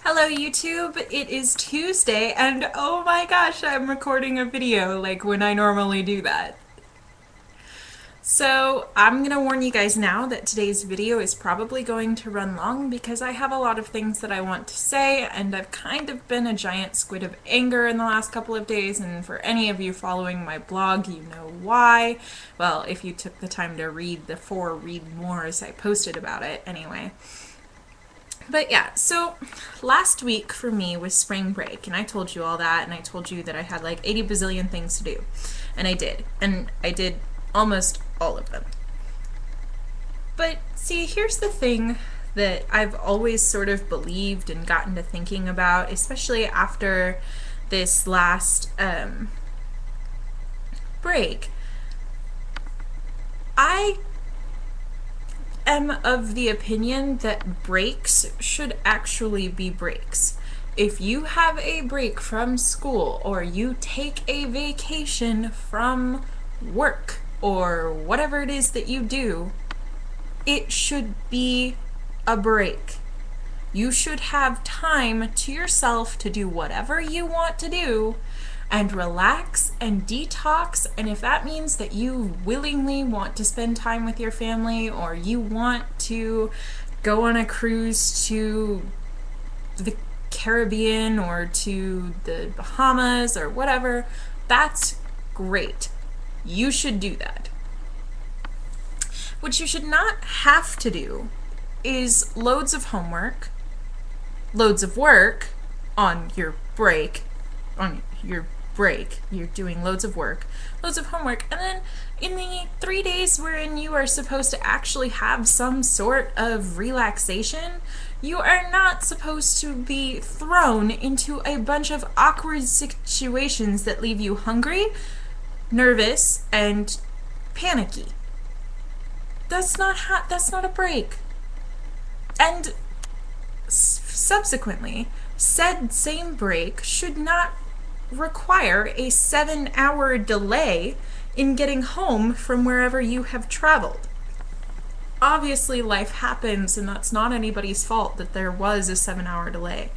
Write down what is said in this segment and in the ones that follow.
Hello YouTube, it is Tuesday and oh my gosh, I'm recording a video like when I normally do that. So I'm gonna warn you guys now that today's video is probably going to run long because I have a lot of things that I want to say and I've kind of been a giant squid of anger in the last couple of days, and for any of you following my blog, you know why. Well, if you took the time to read the 4 read mores I posted about it anyway. But yeah, so last week for me was spring break, and I told you all that, and I told you that I had like 80 bazillion things to do. And I did almost all of them. But see, here's the thing that I've always sort of believed and gotten to thinking about, especially after this last break. I am of the opinion that breaks should actually be breaks. If you have a break from school or you take a vacation from work or whatever it is that you do, it should be a break. You should have time to yourself to do whatever you want to do and relax and detox. And if that means that you willingly want to spend time with your family, or you want to go on a cruise to the Caribbean or to the Bahamas or whatever, that's great. You should do that. What you should not have to do is loads of homework, loads of work on your break, you're doing loads of work, loads of homework, and then in the 3 days wherein you are supposed to actually have some sort of relaxation, you are not supposed to be thrown into a bunch of awkward situations that leave you hungry, nervous, and panicky. That's not a break. And subsequently, said same break should not require a 7-hour delay in getting home from wherever you have traveled. Obviously, life happens, and that's not anybody's fault that there was a 7-hour delay.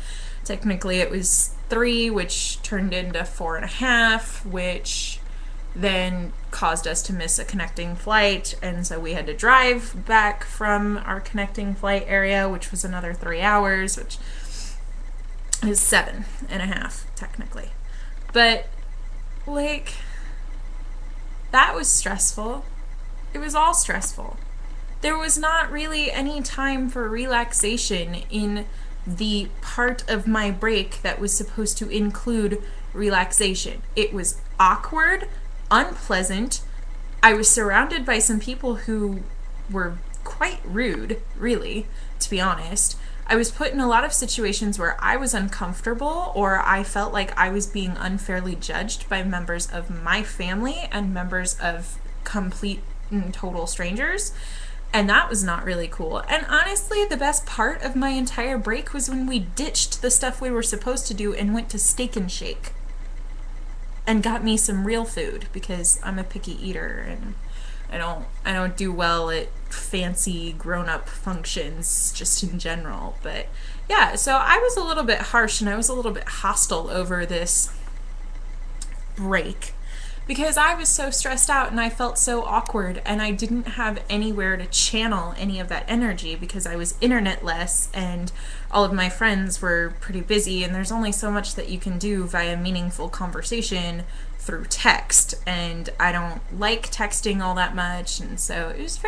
Technically, it was 3, which turned into 4.5, which then caused us to miss a connecting flight, and so we had to drive back from our connecting flight area, which was another 3 hours, which is 7.5 technically. But like, that was stressful. It was all stressful. There was not really any time for relaxation in the part of my break that was supposed to include relaxation. It was awkward, unpleasant. I was surrounded by some people who were quite rude, really, to be honest. I was put in a lot of situations where I was uncomfortable, or I felt like I was being unfairly judged by members of my family and members of complete and total strangers. And that was not really cool. And honestly, the best part of my entire break was when we ditched the stuff we were supposed to do and went to Steak and Shake and got me some real food, because I'm a picky eater and I don't do well at fancy grown-up functions just in general. But yeah, so I was a little bit harsh and I was a little bit hostile over this break because I was so stressed out and I felt so awkward, and I didn't have anywhere to channel any of that energy because I was internetless and all of my friends were pretty busy, and there's only so much that you can do via meaningful conversation through text, and I don't like texting all that much. And so it was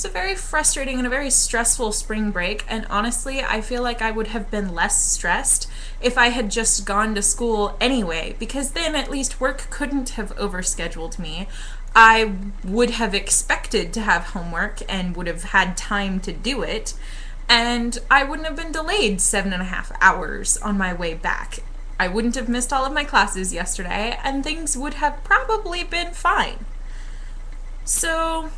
a very frustrating and a very stressful spring break. And honestly, I feel like I would have been less stressed if I had just gone to school anyway, because then at least work couldn't have overscheduled me. I would have expected to have homework and would have had time to do it, and I wouldn't have been delayed 7.5 hours on my way back. I wouldn't have missed all of my classes yesterday, and things would have probably been fine. So,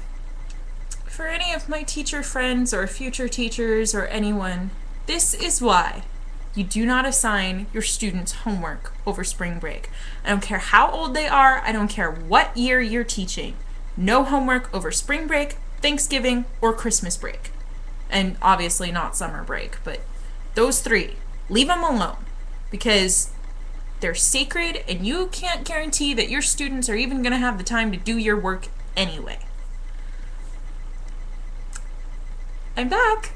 for any of my teacher friends or future teachers or anyone, this is why you do not assign your students homework over spring break. I don't care how old they are, I don't care what year you're teaching. No homework over spring break, Thanksgiving, or Christmas break. And obviously not summer break, but those 3. leave them alone, because they're sacred and you can't guarantee that your students are even going to have the time to do your work anyway. I'm back.